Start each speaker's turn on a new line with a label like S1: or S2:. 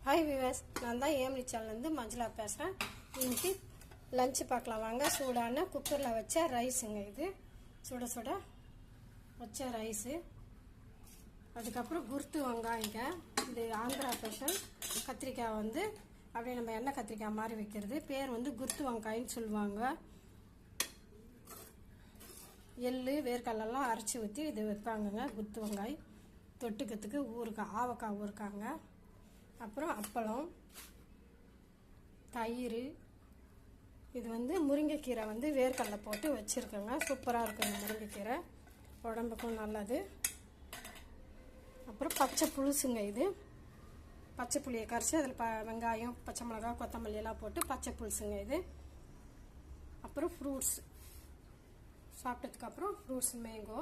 S1: Hi viewers, நான் தான் ஏஎம்லி சேனல்லேருந்து மஞ்சுளா பேசுகிறேன். இன்றைக்கி லஞ்சு பார்க்கலாம் வாங்க. சூடான குக்கரில் வச்ச ரைஸுங்க. இது சுட சுட வச்ச ரைஸு. அதுக்கப்புறம் குருத்து வெங்காயங்க. இது ஆந்திரா ஸ்பெஷல் கத்திரிக்காய் வந்து அப்படியே நம்ம எண்ணெய் கத்திரிக்காய் மாதிரி வைக்கிறது. பேர் வந்து குருத்து வெங்காயன்னு சொல்லுவாங்க. எள்ளு வேர்க்கடலாம் அரைச்சி ஊற்றி இது வைப்பாங்கங்க. குருத்து வெங்காயம் தொட்டுக்கிறதுக்கு ஊறுகாய், ஆவக்காய் ஊறுக்காங்க. அப்புறம் அப்பளம், தயிர். இது வந்து முருங்கைக்கீரை வந்து வேர்க்கடலை போட்டு வச்சுருக்கேங்க. சூப்பராக இருக்குங்க முருங்கைக்கீரை, உடம்புக்கும் நல்லது. அப்புறம் பச்சை புளிசுங்க. இது பச்சை புளியை கரைச்சி அதில் வெங்காயம், பச்சை மிளகா, கொத்தமல்லி எல்லாம் போட்டு பச்சை புளிசுங்க இது. அப்புறம் ஃப்ரூட்ஸ் சாப்பிட்டதுக்கப்புறம் ஃப்ரூட்ஸ் மேங்கோ,